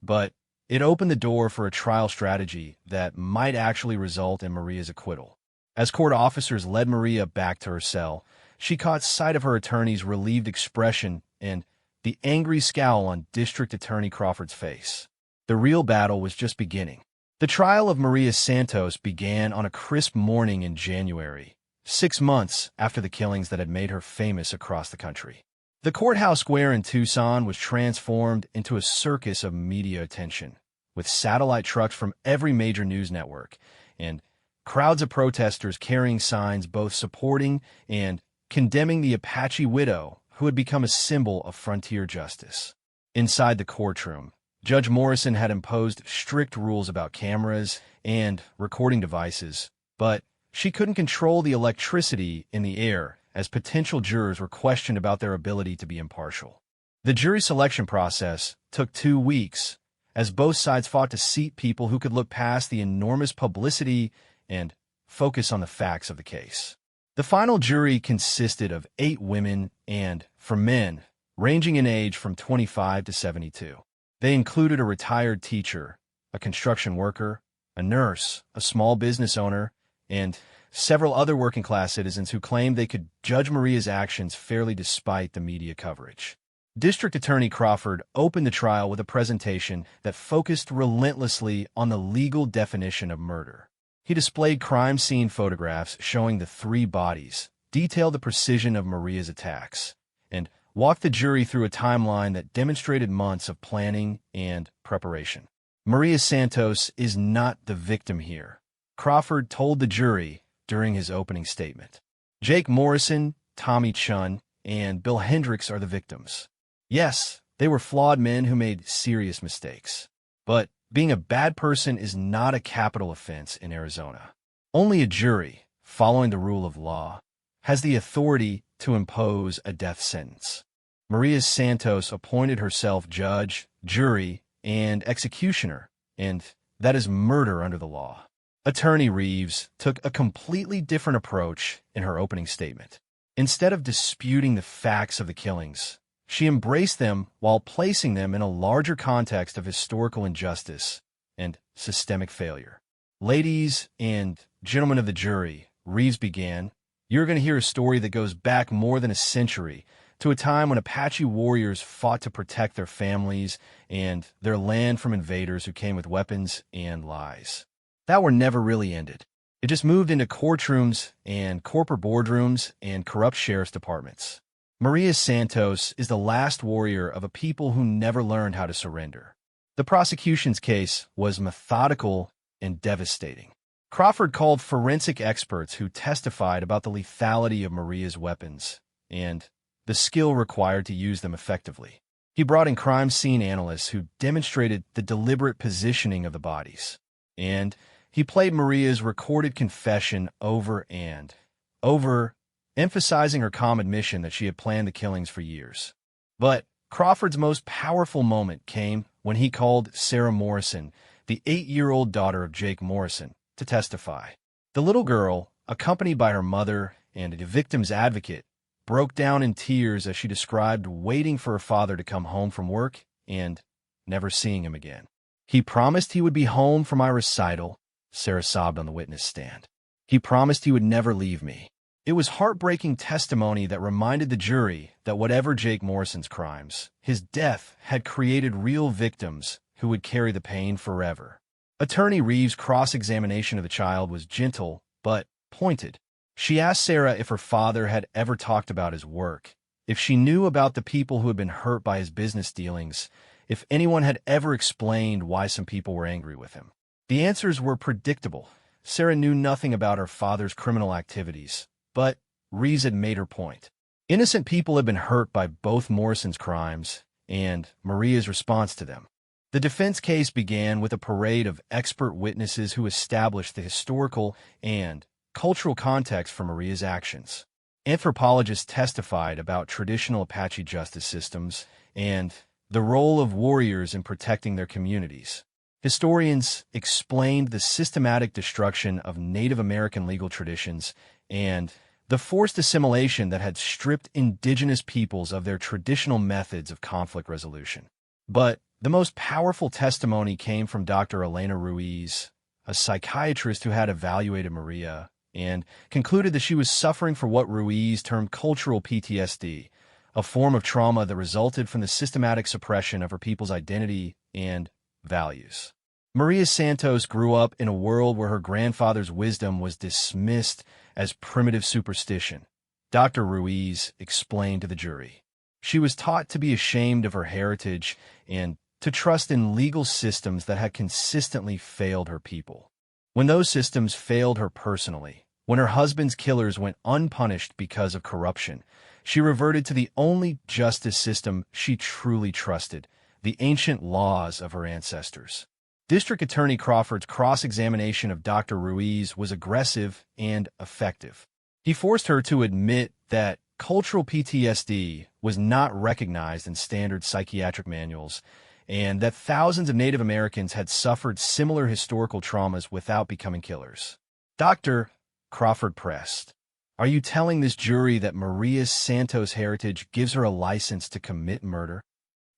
S1: but it opened the door for a trial strategy that might actually result in Maria's acquittal. As court officers led Maria back to her cell, she caught sight of her attorney's relieved expression and the angry scowl on District Attorney Crawford's face. The real battle was just beginning. The trial of Maria Santos began on a crisp morning in January, 6 months after the killings that had made her famous across the country. The courthouse square in Tucson was transformed into a circus of media attention, with satellite trucks from every major news network and crowds of protesters carrying signs both supporting and condemning the Apache widow who had become a symbol of frontier justice. Inside the courtroom, Judge Morrison had imposed strict rules about cameras and recording devices, but she couldn't control the electricity in the air as potential jurors were questioned about their ability to be impartial. The jury selection process took 2 weeks, as both sides fought to seat people who could look past the enormous publicity and focus on the facts of the case. The final jury consisted of 8 women and, for men, ranging in age from 25 to 72. They included a retired teacher, a construction worker, a nurse, a small business owner, and several other working-class citizens who claimed they could judge Maria's actions fairly despite the media coverage. District Attorney Crawford opened the trial with a presentation that focused relentlessly on the legal definition of murder. He displayed crime scene photographs showing the 3 bodies, detailed the precision of Maria's attacks, and walked the jury through a timeline that demonstrated months of planning and preparation. Maria Santos is not the victim here. Crawford told the jury, during his opening statement. Jake Morrison, Tommy Chun, and Bill Hendricks are the victims. Yes, they were flawed men who made serious mistakes. But being a bad person is not a capital offense in Arizona. Only a jury, following the rule of law, has the authority to impose a death sentence. Maria Santos appointed herself judge, jury, and executioner, and that is murder under the law. Attorney Reeves took a completely different approach in her opening statement. Instead of disputing the facts of the killings, she embraced them while placing them in a larger context of historical injustice and systemic failure. Ladies and gentlemen of the jury, Reeves began, you're going to hear a story that goes back more than a century to a time when Apache warriors fought to protect their families and their land from invaders who came with weapons and lies. That war never really ended. It just moved into courtrooms and corporate boardrooms and corrupt sheriff's departments. Maria Santos is the last warrior of a people who never learned how to surrender. The prosecution's case was methodical and devastating. Crawford called forensic experts who testified about the lethality of Maria's weapons and the skill required to use them effectively. He brought in crime scene analysts who demonstrated the deliberate positioning of the bodies. And he played Maria's recorded confession over and over, emphasizing her calm admission that she had planned the killings for years. But Crawford's most powerful moment came when he called Sarah Morrison, the 8-year-old daughter of Jake Morrison, to testify. The little girl, accompanied by her mother and a victim's advocate, broke down in tears as she described waiting for her father to come home from work and never seeing him again. He promised he would be home for my recital, Sarah sobbed on the witness stand. He promised he would never leave me. It was heartbreaking testimony that reminded the jury that whatever Jake Morrison's crimes, his death had created real victims who would carry the pain forever. Attorney Reeves' cross-examination of the child was gentle but pointed. She asked Sarah if her father had ever talked about his work, if she knew about the people who had been hurt by his business dealings, if anyone had ever explained why some people were angry with him. The answers were predictable. Sarah knew nothing about her father's criminal activities, but Reeves had made her point. Innocent people had been hurt by both Morrison's crimes and Maria's response to them. The defense case began with a parade of expert witnesses who established the historical and cultural context for Maria's actions. Anthropologists testified about traditional Apache justice systems and the role of warriors in protecting their communities. Historians explained the systematic destruction of Native American legal traditions and the forced assimilation that had stripped indigenous peoples of their traditional methods of conflict resolution. But the most powerful testimony came from Dr. Elena Ruiz, a psychiatrist who had evaluated Maria and concluded that she was suffering from what Ruiz termed cultural PTSD, a form of trauma that resulted from the systematic suppression of her people's identity and values. Maria Santos grew up in a world where her grandfather's wisdom was dismissed as primitive superstition. Dr. Ruiz explained to the jury. She was taught to be ashamed of her heritage and to trust in legal systems that had consistently failed her people. When those systems failed her personally, when her husband's killers went unpunished because of corruption, she reverted to the only justice system she truly trusted, the ancient laws of her ancestors. District Attorney Crawford's cross-examination of Dr. Ruiz was aggressive and effective. He forced her to admit that cultural PTSD was not recognized in standard psychiatric manuals, and that thousands of Native Americans had suffered similar historical traumas without becoming killers. Dr. Crawford pressed, "Are you telling this jury that Maria Santos' heritage gives her a license to commit murder?"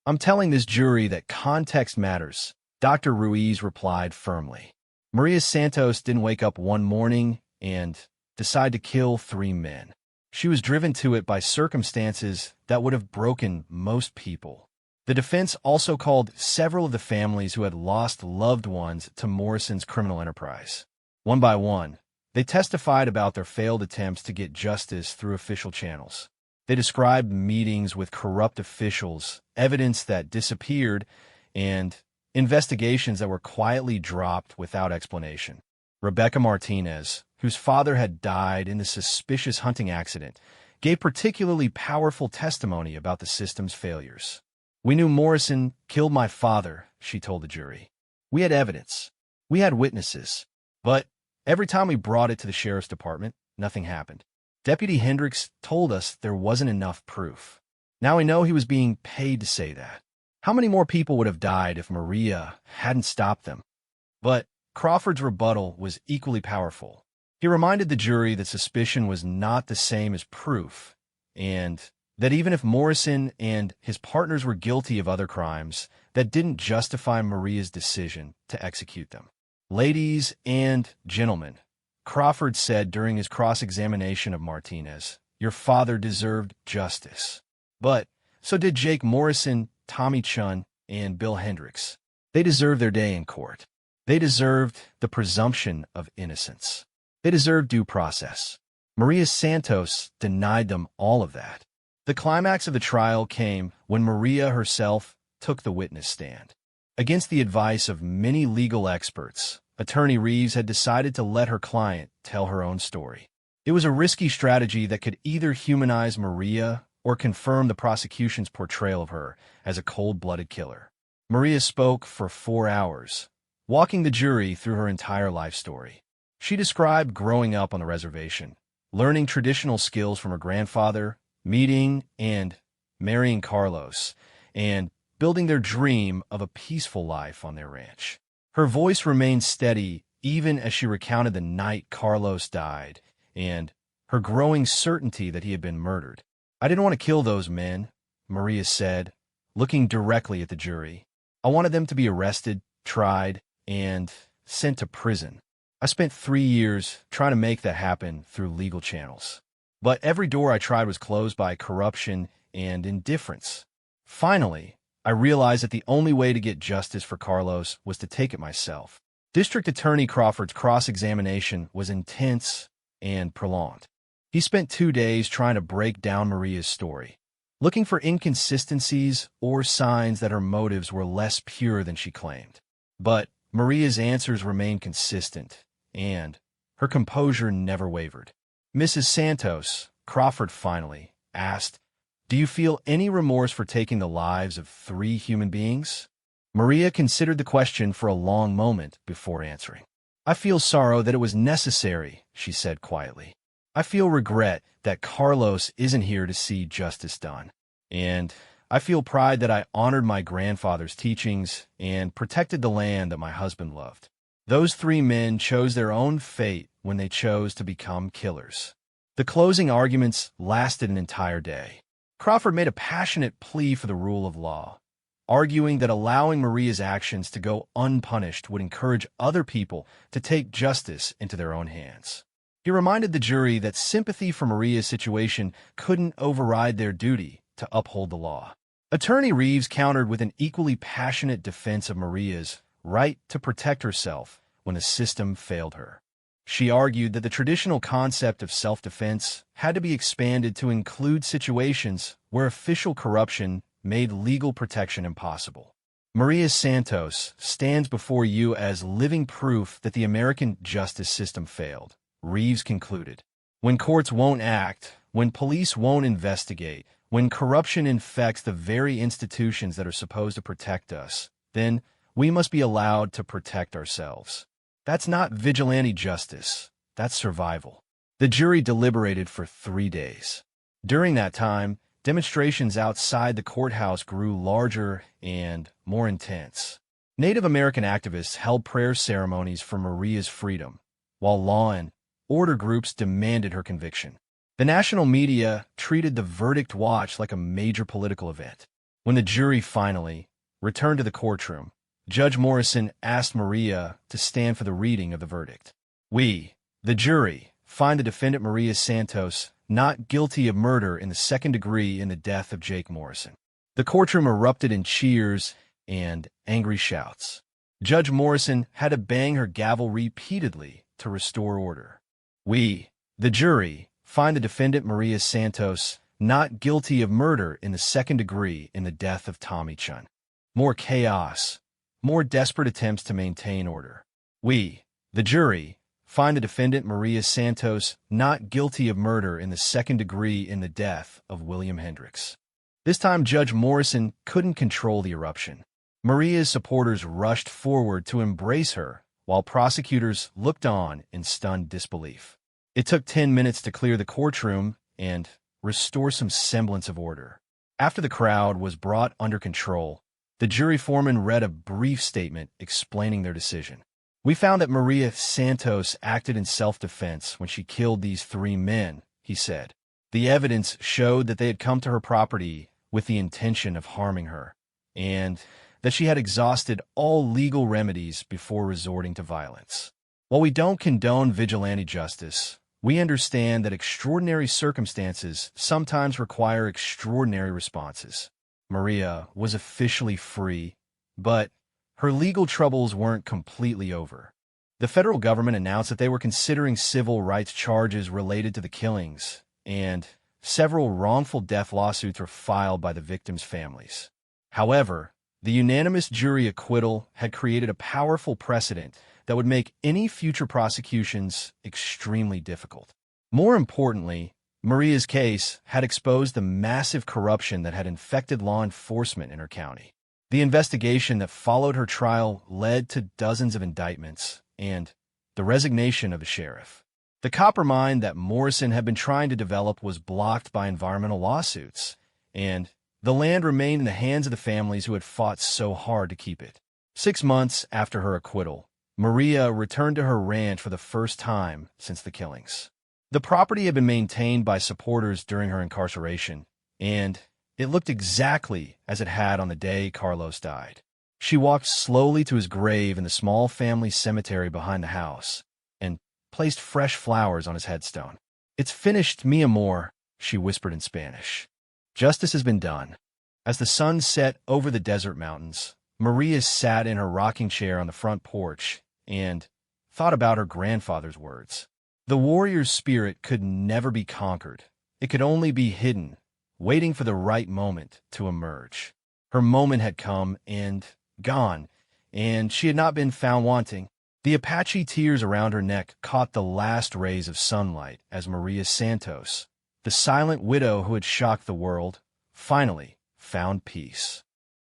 S1: "I'm telling this jury that context matters," Dr. Ruiz replied firmly. Maria Santos didn't wake up one morning and decide to kill 3 men. She was driven to it by circumstances that would have broken most people. The defense also called several of the families who had lost loved ones to Morrison's criminal enterprise. One by one, they testified about their failed attempts to get justice through official channels. They described meetings with corrupt officials, evidence that disappeared, and investigations that were quietly dropped without explanation. Rebecca Martinez, whose father had died in a suspicious hunting accident, gave particularly powerful testimony about the system's failures. "We knew Morrison killed my father," she told the jury. "We had evidence. We had witnesses. But every time we brought it to the sheriff's department, nothing happened. Deputy Hendricks told us there wasn't enough proof. Now we know he was being paid to say that. How many more people would have died if Maria hadn't stopped them?" But Crawford's rebuttal was equally powerful. He reminded the jury that suspicion was not the same as proof, and that even if Morrison and his partners were guilty of other crimes, that didn't justify Maria's decision to execute them. "Ladies and gentlemen," Crawford said during his cross-examination of Martinez, "your father deserved justice. But so did Jake Morrison, Tommy Chun, and Bill Hendricks. They deserved their day in court. They deserved the presumption of innocence. They deserved due process. Maria Santos denied them all of that." The climax of the trial came when Maria herself took the witness stand. Against the advice of many legal experts, Attorney Reeves had decided to let her client tell her own story. It was a risky strategy that could either humanize Maria or confirm the prosecution's portrayal of her as a cold-blooded killer. Maria spoke for 4 hours, walking the jury through her entire life story. She described growing up on the reservation, learning traditional skills from her grandfather, meeting and marrying Carlos, and building their dream of a peaceful life on their ranch. Her voice remained steady even as she recounted the night Carlos died and her growing certainty that he had been murdered. "I didn't want to kill those men," Maria said, looking directly at the jury. "I wanted them to be arrested, tried, and sent to prison. I spent 3 years trying to make that happen through legal channels. But every door I tried was closed by corruption and indifference. Finally, I realized that the only way to get justice for Carlos was to take it myself." District Attorney Crawford's cross-examination was intense and prolonged. He spent 2 days trying to break down Maria's story, looking for inconsistencies or signs that her motives were less pure than she claimed. But Maria's answers remained consistent, and her composure never wavered. "Mrs. Santos," Crawford finally asked, "do you feel any remorse for taking the lives of 3 human beings?" Maria considered the question for a long moment before answering. "I feel sorrow that it was necessary," she said quietly. "I feel regret that Carlos isn't here to see justice done. And I feel pride that I honored my grandfather's teachings and protected the land that my husband loved. Those 3 men chose their own fate when they chose to become killers." The closing arguments lasted an entire day. Crawford made a passionate plea for the rule of law, arguing that allowing Maria's actions to go unpunished would encourage other people to take justice into their own hands. He reminded the jury that sympathy for Maria's situation couldn't override their duty to uphold the law. Attorney Reeves countered with an equally passionate defense of Maria's right to protect herself when the system failed her. She argued that the traditional concept of self-defense had to be expanded to include situations where official corruption made legal protection impossible. "Maria Santos stands before you as living proof that the American justice system failed," Reeves concluded. "When courts won't act, when police won't investigate, when corruption infects the very institutions that are supposed to protect us, then we must be allowed to protect ourselves. That's not vigilante justice. That's survival." The jury deliberated for 3 days. During that time, demonstrations outside the courthouse grew larger and more intense. Native American activists held prayer ceremonies for Maria's freedom, while law and order groups demanded her conviction. The national media treated the verdict watch like a major political event. When the jury finally returned to the courtroom, Judge Morrison asked Maria to stand for the reading of the verdict. "We, the jury, find the defendant Maria Santos not guilty of murder in the 2nd degree in the death of Jake Morrison." The courtroom erupted in cheers and angry shouts. Judge Morrison had to bang her gavel repeatedly to restore order. "We, the jury, find the defendant Maria Santos not guilty of murder in the 2nd degree in the death of Tommy Chun." More chaos, more desperate attempts to maintain order. "We, the jury, find the defendant, Maria Santos, not guilty of murder in the second degree in the death of William Hendricks. This time, Judge Morrison couldn't control the eruption. Maria's supporters rushed forward to embrace her, while prosecutors looked on in stunned disbelief. It took 10 minutes to clear the courtroom and restore some semblance of order. After the crowd was brought under control, the jury foreman read a brief statement explaining their decision. "We found that Maria Santos acted in self-defense when she killed these 3 men," he said. "The evidence showed that they had come to her property with the intention of harming her, and that she had exhausted all legal remedies before resorting to violence. While we don't condone vigilante justice, we understand that extraordinary circumstances sometimes require extraordinary responses. Maria was officially free, but her legal troubles weren't completely over. The federal government announced that they were considering civil rights charges related to the killings, and several wrongful death lawsuits were filed by the victims' families. However, the unanimous jury acquittal had created a powerful precedent that would make any future prosecutions extremely difficult. More importantly, Maria's case had exposed the massive corruption that had infected law enforcement in her county. The investigation that followed her trial led to dozens of indictments and the resignation of the sheriff. The copper mine that Morrison had been trying to develop was blocked by environmental lawsuits, and the land remained in the hands of the families who had fought so hard to keep it. 6 months after her acquittal, Maria returned to her ranch for the first time since the killings. The property had been maintained by supporters during her incarceration, and it looked exactly as it had on the day Carlos died. She walked slowly to his grave in the small family cemetery behind the house and placed fresh flowers on his headstone. "It's finished, mi amor," she whispered in Spanish. "Justice has been done." As the sun set over the desert mountains, Maria sat in her rocking chair on the front porch and thought about her grandfather's words. The warrior's spirit could never be conquered. It could only be hidden, waiting for the right moment to emerge. Her moment had come and gone, and she had not been found wanting. The Apache tears around her neck caught the last rays of sunlight as Maria Santos, the silent widow who had shocked the world, finally found peace.